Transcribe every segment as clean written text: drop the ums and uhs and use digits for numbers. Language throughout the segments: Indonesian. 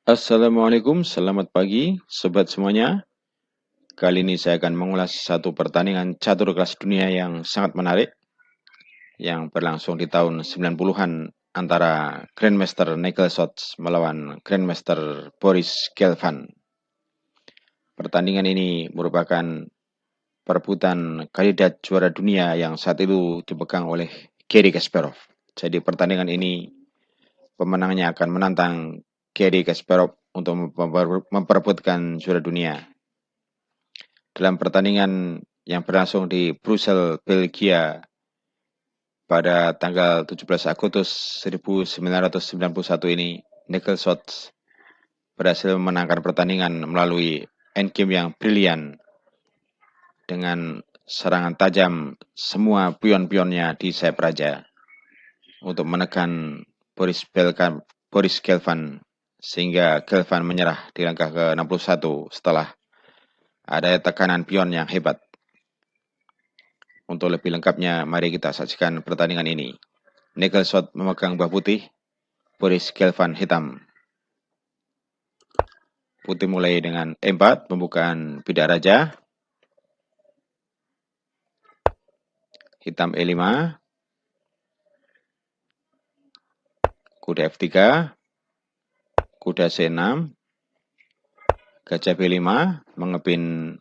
Assalamualaikum, selamat pagi sobat semuanya. Kali ini saya akan mengulas satu pertandingan catur kelas dunia yang sangat menarik yang berlangsung di tahun 90-an antara Grandmaster Nigel Sots melawan Grandmaster Boris Gelfand. Pertandingan ini merupakan perebutan kandidat juara dunia yang saat itu dipegang oleh Garry Kasparov. Jadi pertandingan ini pemenangnya akan menantang Garry Kasparov untuk memperebutkan juara dunia. Dalam pertandingan yang berlangsung di Brussels, Belgia pada tanggal 17 Agustus 1991 ini, Nigel Sots berhasil memenangkan pertandingan melalui endgame yang brilian dengan serangan tajam semua pion-pionnya di sayap raja untuk menekan Boris Gelfand sehingga Gelfand menyerah di langkah ke-61 setelah ada tekanan pion yang hebat. Untuk lebih lengkapnya, mari kita saksikan pertandingan ini. Nigel Sots memegang buah putih, Boris Gelfand hitam. Putih mulai dengan E4, pembukaan bidak raja. Hitam E5. Kuda F3. Kuda C6. Gajah B5, mengepin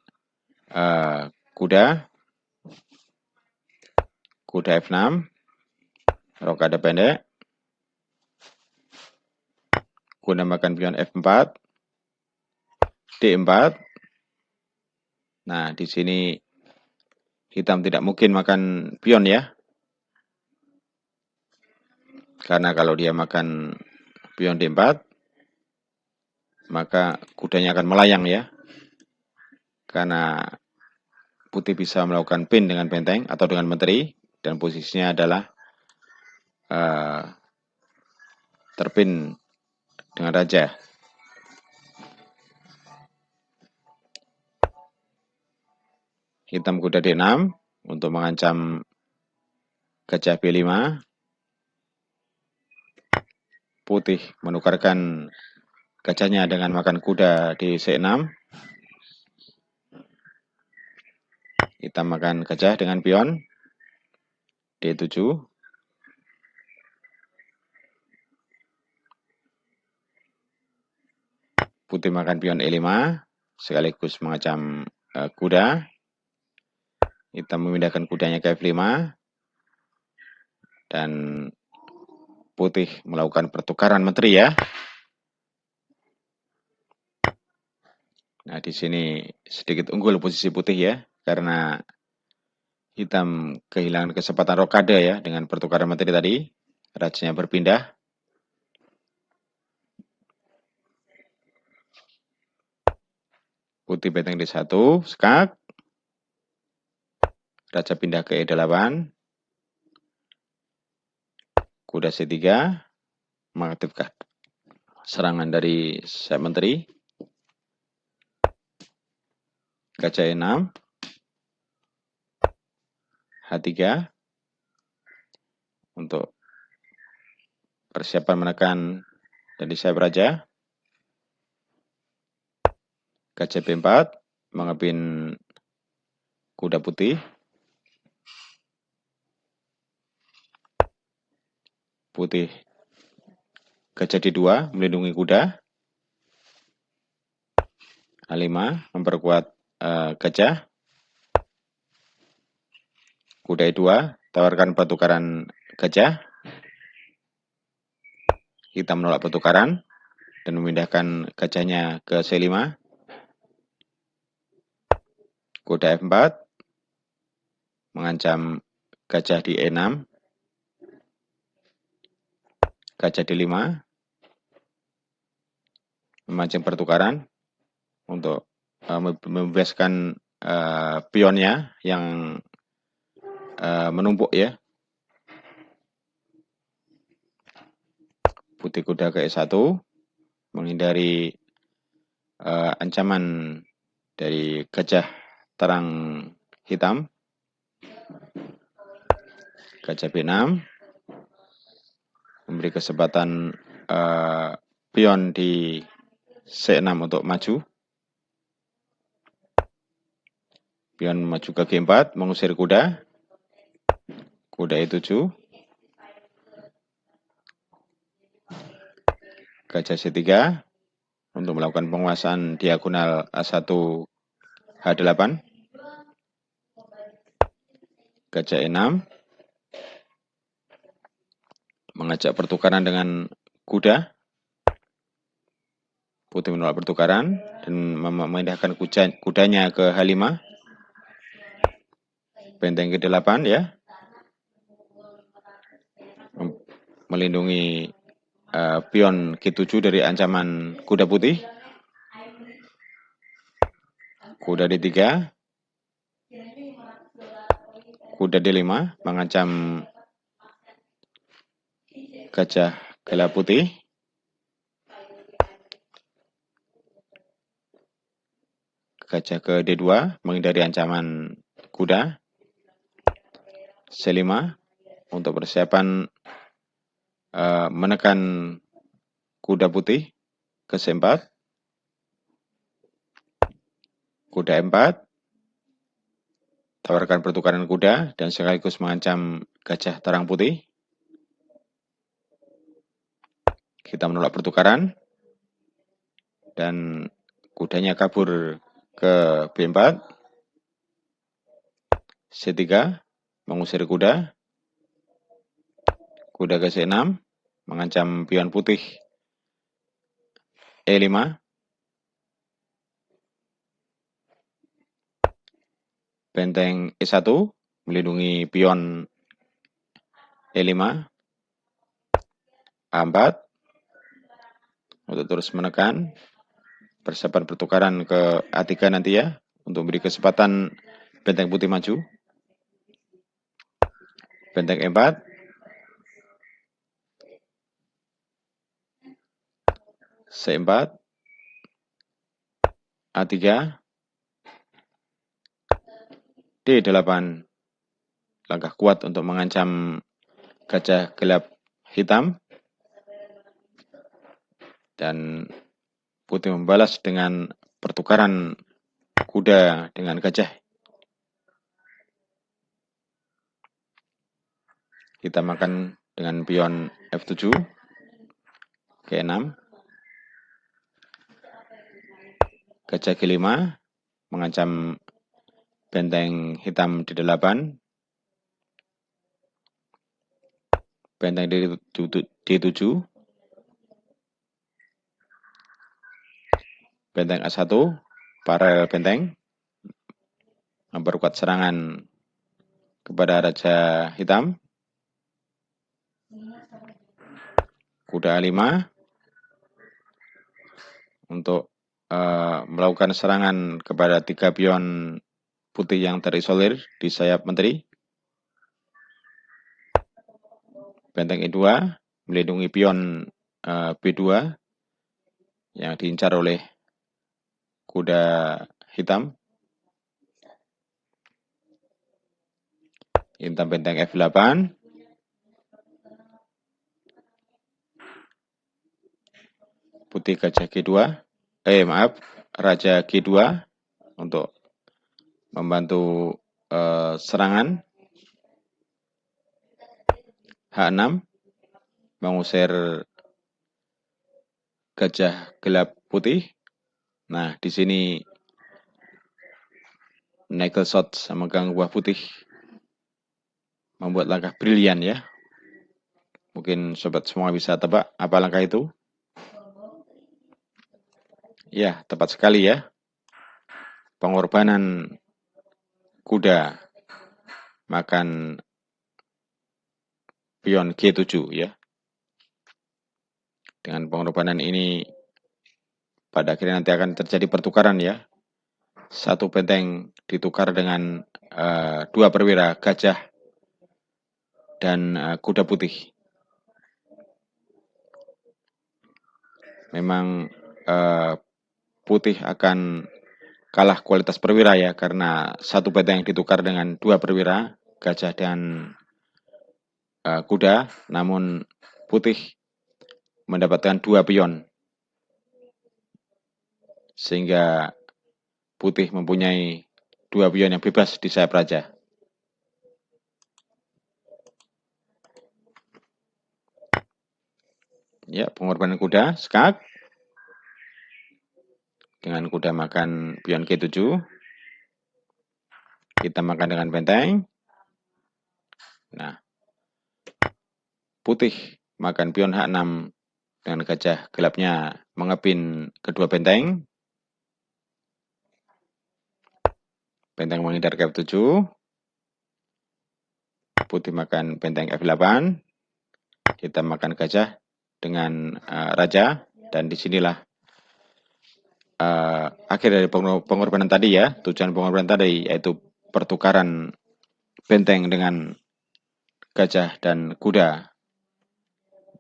kuda. Kuda F6. Rokade pendek. Kuda makan pion F4. D4. Nah, di sini hitam tidak mungkin makan pion ya. Karena kalau dia makan pion D4, maka kudanya akan melayang ya. Karena putih bisa melakukan pin dengan benteng atau dengan menteri, dan posisinya adalah terpin dengan raja. Hitam kuda D6 untuk mengancam gajah B5. Putih menukarkan gajahnya dengan makan kuda di C6. Hitam makan gajah dengan pion D7. Putih makan pion E5 sekaligus mengancam kuda. Hitam memindahkan kudanya ke F5 dan putih melakukan pertukaran menteri ya. Nah, di sini sedikit unggul posisi putih ya, karena hitam kehilangan kesempatan rokade ya dengan pertukaran menteri tadi. Rajanya berpindah. Putih benteng D1, skak. Raja pindah ke E8. Kuda C3 mengaktifkan serangan dari sayap menteri. Gajah E6. H3 untuk persiapan menekan dari sayap raja. Gajah B4 mengepin kuda putih. Putih gajah D2 melindungi kuda. A5 memperkuat gajah. Kuda E2 tawarkan pertukaran gajah. Hitam menolak pertukaran dan memindahkan gajahnya ke C5. Kuda F4 mengancam gajah di E6. Gajah D5 memancing pertukaran untuk membebaskan pionnya yang menumpuk ya. Putih kuda ke E1 menghindari ancaman dari gajah terang hitam. Gajah B6 memberi kesempatan pion di C6 untuk maju. Pion maju ke G4, mengusir kuda. Kuda E7. Gajah C3 untuk melakukan penguasaan diagonal A1 H8. Gajah E6 mengajak pertukaran dengan kuda. Putih menolak pertukaran dan memindahkan kudanya ke H5. Benteng ke-8 ya. Melindungi pion G7 dari ancaman kuda putih. Kuda D3. Kuda D5 mengancam gajah gala putih. Gajah ke D2 menghindari ancaman kuda. C5 untuk persiapan menekan kuda putih ke C4. Kuda E4 tawarkan pertukaran kuda dan sekaligus mengancam gajah terang putih. Kita menolak pertukaran dan kudanya kabur ke B4. C3 mengusir kuda. Kuda ke C6 mengancam pion putih E5. Benteng E1 melindungi pion E5. A4 untuk terus menekan. Persiapan pertukaran ke A3 nanti ya, untuk beri kesempatan benteng putih maju. Benteng E4. C4. A3. D8. Langkah kuat untuk mengancam gajah gelap hitam. Dan putih membalas dengan pertukaran kuda dengan gajah. Kita makan dengan pion F7. G6. Gajah G5 mengancam benteng hitam D8. Benteng D7. Benteng A1 paralel benteng memperkuat serangan kepada Raja Hitam. Kuda A5 untuk melakukan serangan kepada 3 pion putih yang terisolir di sayap menteri. Benteng E2 melindungi pion B2 yang diincar oleh kuda hitam. Hitam benteng F8. Putih gajah G2. Raja G2 untuk membantu serangan. H6 mengusir gajah gelap putih. Nah, di sini nickel shot sama gangguan putih membuat langkah brilian ya. Mungkin sobat semua bisa tebak apa langkah itu? Ya, tepat sekali ya. Pengorbanan kuda makan pion G7 ya. Dengan pengorbanan ini pada akhirnya nanti akan terjadi pertukaran ya. Satu benteng ditukar dengan 2 perwira gajah dan kuda putih. Memang putih akan kalah kualitas perwira ya, karena satu benteng ditukar dengan 2 perwira gajah dan kuda, namun putih mendapatkan 2 pion. sehingga putih mempunyai 2 pion yang bebas di sayap raja. Ya, pengorbanan kuda, skak. Dengan kuda makan pion G7. Kita makan dengan benteng. Nah, putih makan pion H6 dengan gajah gelapnya mengepin kedua benteng. Benteng menghindar ke F7. Putih makan benteng F8. Kita makan gajah dengan raja. Dan disinilah akhir dari pengorbanan tadi ya. Tujuan pengorbanan tadi yaitu pertukaran benteng dengan gajah dan kuda.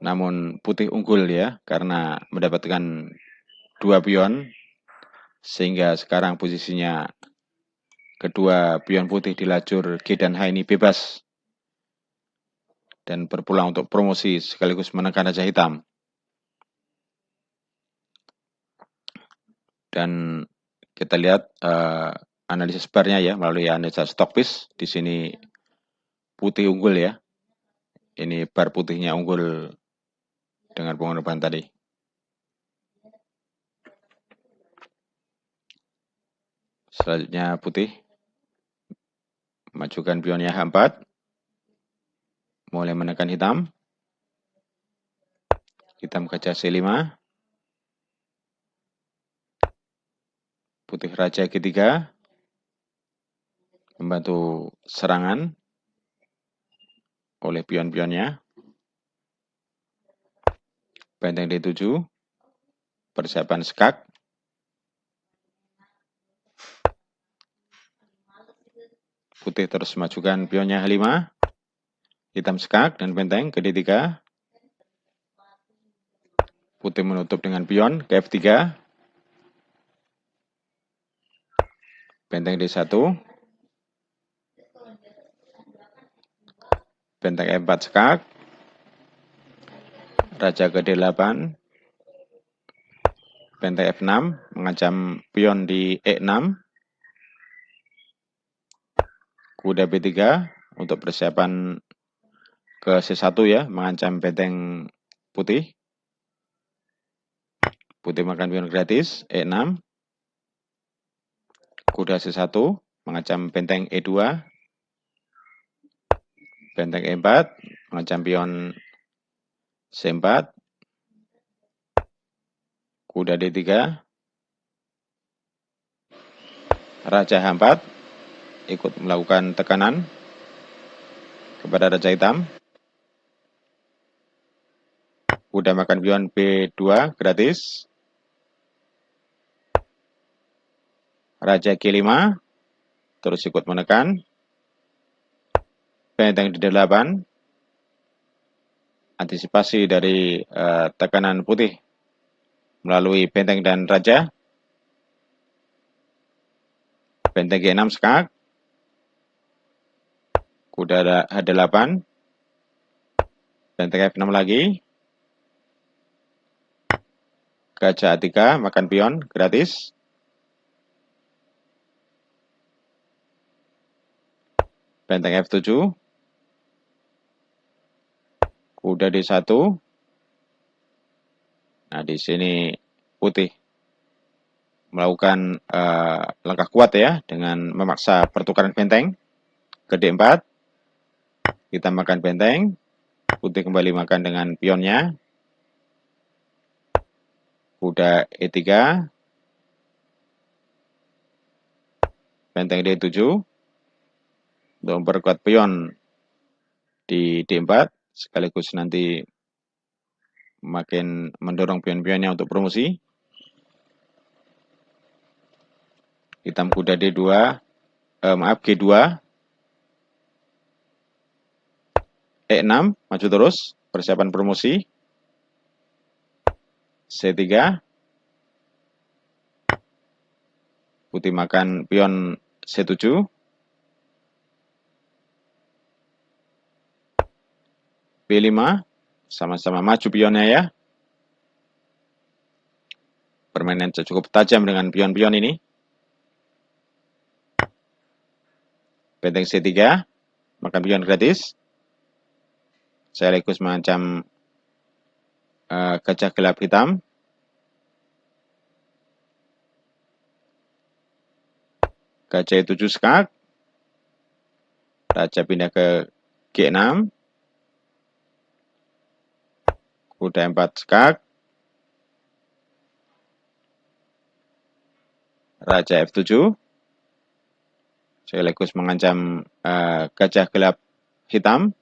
Namun putih unggul ya karena mendapatkan 2 pion. Sehingga sekarang posisinya kedua pion putih di lajur G dan H ini bebas. Dan berpulang untuk promosi sekaligus menekan raja hitam. Dan kita lihat analisis barnya ya melalui analisa Stochastic. Di sini putih unggul ya. Ini bar putihnya unggul dengan pengorbanan tadi. Selanjutnya putih majukan pionnya H4. Mulai menekan hitam. Hitam gajah C5. Putih raja G3. Membantu serangan oleh pion-pionnya. Benteng D7. Persiapan skak. Putih terus majukan pionnya H5. Hitam skak dan benteng ke D3. Putih menutup dengan pion ke F3. Benteng D1. Benteng E4 skak. Raja ke D8. Benteng F6 mengancam pion di E6. Kuda B3 untuk persiapan ke C1 ya, mengancam benteng putih. Putih makan pion gratis, E6. Kuda C1 mengancam benteng E2. Benteng E4 mengancam pion C4. Kuda D3. Raja H4 ikut melakukan tekanan kepada raja hitam. Kuda makan pion B2 gratis. Raja G5 terus ikut menekan. Benteng D8. Antisipasi dari tekanan putih melalui benteng dan raja. Benteng G6 skak. Kuda H8. Benteng F6 lagi. Gajah A3 makan pion gratis. Benteng F7. Kuda D1. Nah, di sini putih melakukan langkah kuat ya dengan memaksa pertukaran benteng ke D4. Kita makan benteng. Putih kembali makan dengan pionnya. Kuda E3. Benteng D7. Untuk memperkuat pion di D4. Sekaligus nanti makin mendorong pion-pionnya untuk promosi. Hitam kuda D2. G2. E6. Maju terus. Persiapan promosi. C3. Putih makan pion C7. B5. Sama-sama maju pionnya ya. permainan cukup tajam dengan pion-pion ini. Benteng C3, makan pion gratis. Sekaligus mengancam gajah gelap hitam. Gajah E7 skak. Raja pindah ke G6. Kuda 4 skak. Raja F7. Sekaligus mengancam gajah gelap hitam.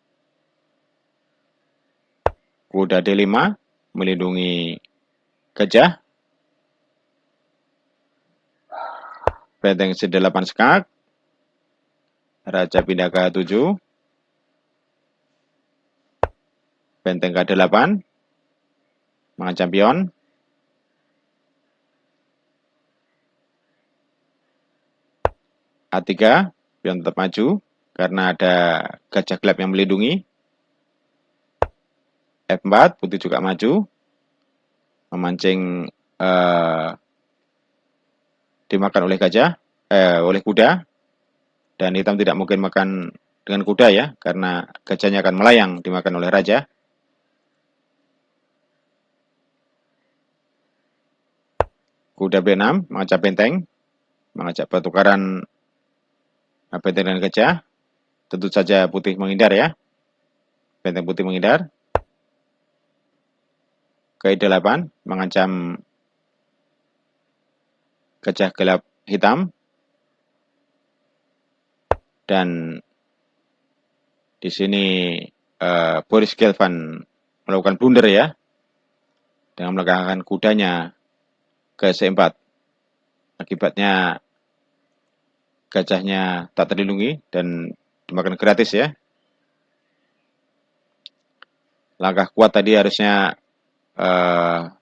Kuda D5 melindungi gajah. Benteng C8 skak. Raja pindah ke H7. Benteng K8 mengancam pion. A3, pion tetap maju karena ada gajah gelap yang melindungi. F4, putih juga maju, memancing dimakan oleh gajah, oleh kuda, dan hitam tidak mungkin makan dengan kuda ya, karena gajahnya akan melayang dimakan oleh raja. Kuda B6 mengajak benteng, mengajak pertukaran benteng dan gajah. Tentu saja putih menghindar ya, benteng putih menghindar. Ke E8 mengancam gajah gelap hitam. Dan di sini Boris Gelfand melakukan blunder ya, dengan melengkapkan kudanya ke C4. Akibatnya gajahnya tak terlindungi dan dimakan gratis ya. Langkah kuat tadi harusnya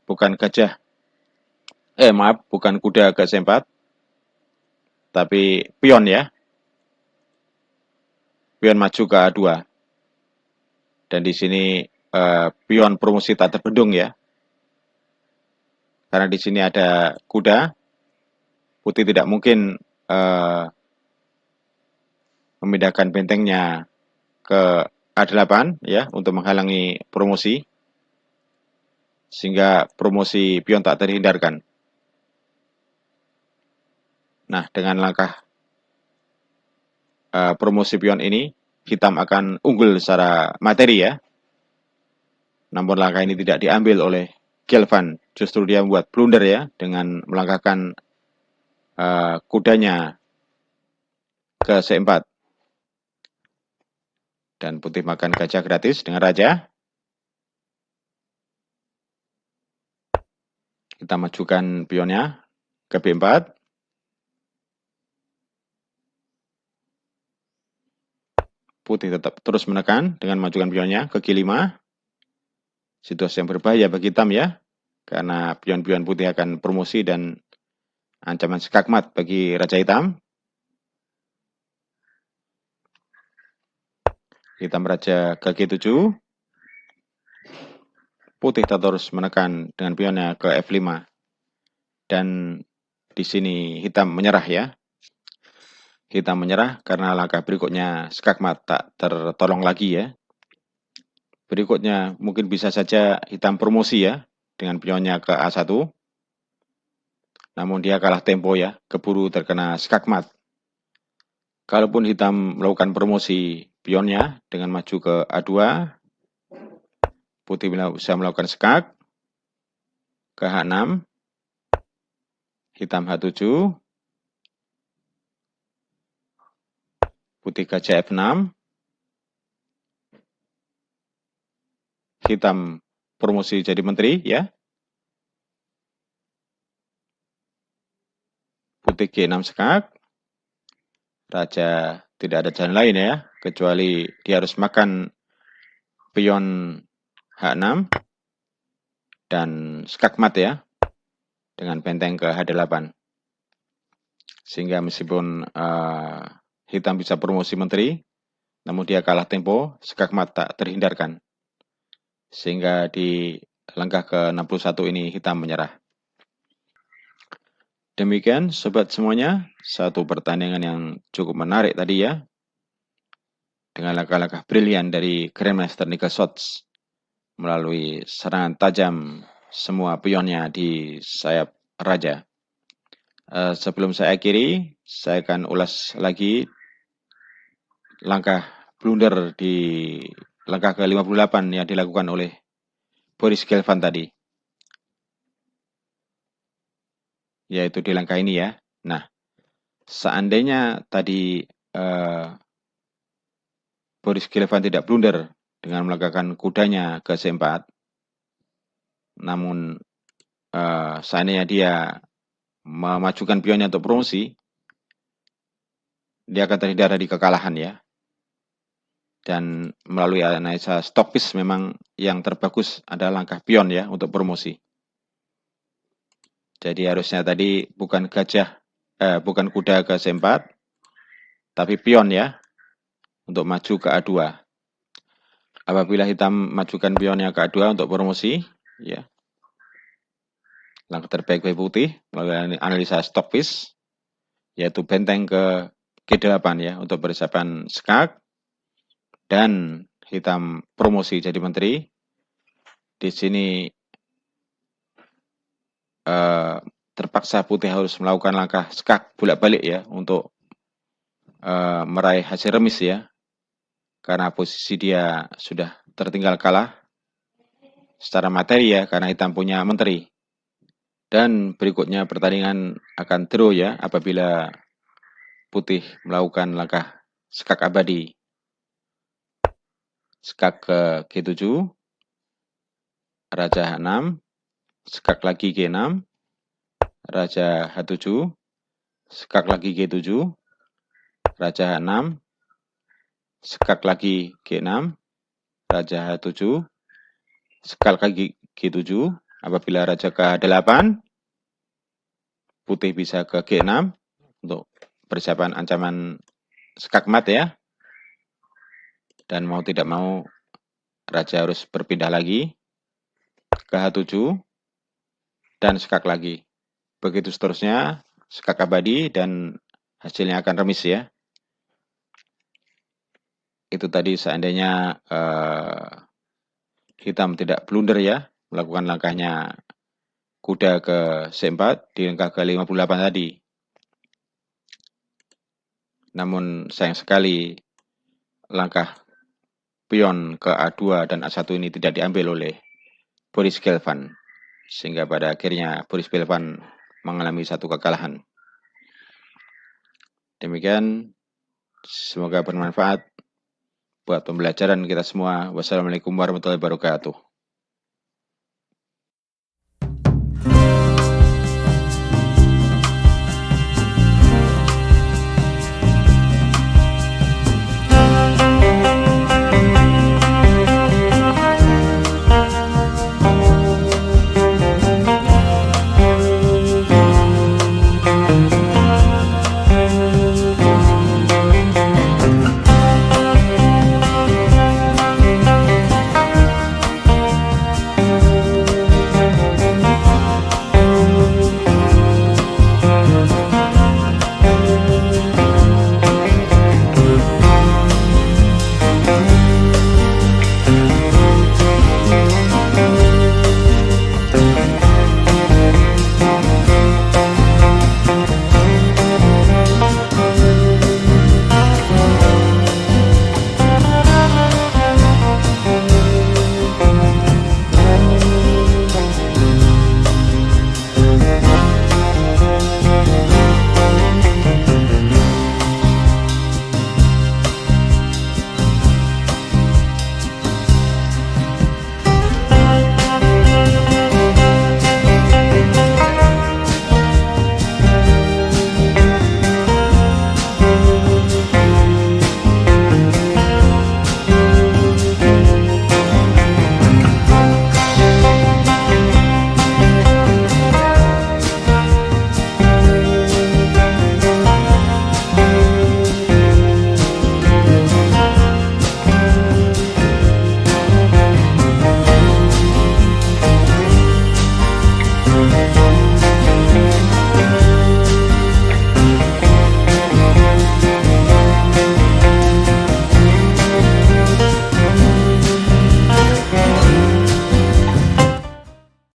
bukan kuda ke C4, tapi pion ya. Pion maju ke A2. Dan di sini pion promosi tak terbendung ya. Karena di sini ada kuda, putih tidak mungkin memindahkan bentengnya ke A8 ya untuk menghalangi promosi, sehingga promosi pion tak terhindarkan. Nah, dengan langkah promosi pion ini, hitam akan unggul secara materi ya. Namun langkah ini tidak diambil oleh Gelfand, justru dia membuat blunder ya dengan melangkahkan kudanya ke C4. Dan putih makan gajah gratis dengan raja. Kita majukan pionnya ke B4. Putih tetap terus menekan dengan majukan pionnya ke G5. Situasi yang berbahaya bagi hitam ya, karena pion-pion putih akan promosi dan ancaman skakmat bagi raja hitam. Hitam raja ke G7. Putih tetap terus menekan dengan pionnya ke F5. Dan di sini hitam menyerah ya. Hitam menyerah karena langkah berikutnya skakmat tak tertolong lagi ya. Berikutnya mungkin bisa saja hitam promosi ya, dengan pionnya ke A1. Namun dia kalah tempo ya, keburu terkena skakmat. Kalaupun hitam melakukan promosi pionnya dengan maju ke A2, putih bisa melakukan skak ke H6, hitam H7, putih gajah F6, hitam promosi jadi menteri ya. Putih G6 skak. Raja tidak ada jalan lain ya, kecuali dia harus makan pion H6 dan skakmat ya, dengan benteng ke H8. Sehingga meskipun hitam bisa promosi menteri, namun dia kalah tempo, skakmat tak terhindarkan. Sehingga di langkah ke-61 ini hitam menyerah. Demikian sobat semuanya, satu pertandingan yang cukup menarik tadi ya, dengan langkah-langkah brilian dari Grandmaster Nickel Shots melalui serangan tajam semua pionnya di sayap raja. Sebelum saya akhiri, saya akan ulas lagi langkah blunder di langkah ke-58 yang dilakukan oleh Boris Gelfand tadi, yaitu di langkah ini ya. Nah, seandainya tadi Boris Gelfand tidak blunder dengan melangkahkan kudanya ke C4, namun seandainya dia memajukan pionnya untuk promosi, dia akan terhindar dari kekalahan ya. Dan melalui analisa stokis memang yang terbagus adalah langkah pion ya untuk promosi. Jadi harusnya tadi bukan kuda ke C4, tapi pion ya untuk maju ke A2. Apabila hitam majukan pionnya ke A2 untuk promosi, ya langkah terbaik bagi putih melalui analisa stokis, yaitu benteng ke G8 ya untuk persiapan skak, dan hitam promosi jadi menteri. Di sini terpaksa putih harus melakukan langkah skak bolak-balik ya untuk meraih hasil remis ya, karena posisi dia sudah tertinggal kalah secara materi ya, karena hitam punya menteri. Dan berikutnya pertandingan akan draw ya apabila putih melakukan langkah skak abadi. Skak ke G7, Raja H6, skak lagi G6, Raja H7, skak lagi G7, Raja H6, skak lagi G6, Raja H7, skak lagi G7. Apabila Raja ke H8, putih bisa ke G6 untuk persiapan ancaman skak mat ya. Dan mau tidak mau Raja harus berpindah lagi ke H7 dan skak lagi. Begitu seterusnya, skak abadi dan hasilnya akan remis ya. Itu tadi seandainya hitam tidak blunder ya, melakukan langkahnya kuda ke C4 di langkah ke-58 tadi. Namun sayang sekali langkah pion ke A2 dan A1 ini tidak diambil oleh Boris Gelfand, sehingga pada akhirnya Boris Gelfand mengalami satu kekalahan. Demikian, semoga bermanfaat buat pembelajaran kita semua. Wassalamualaikum warahmatullahi wabarakatuh.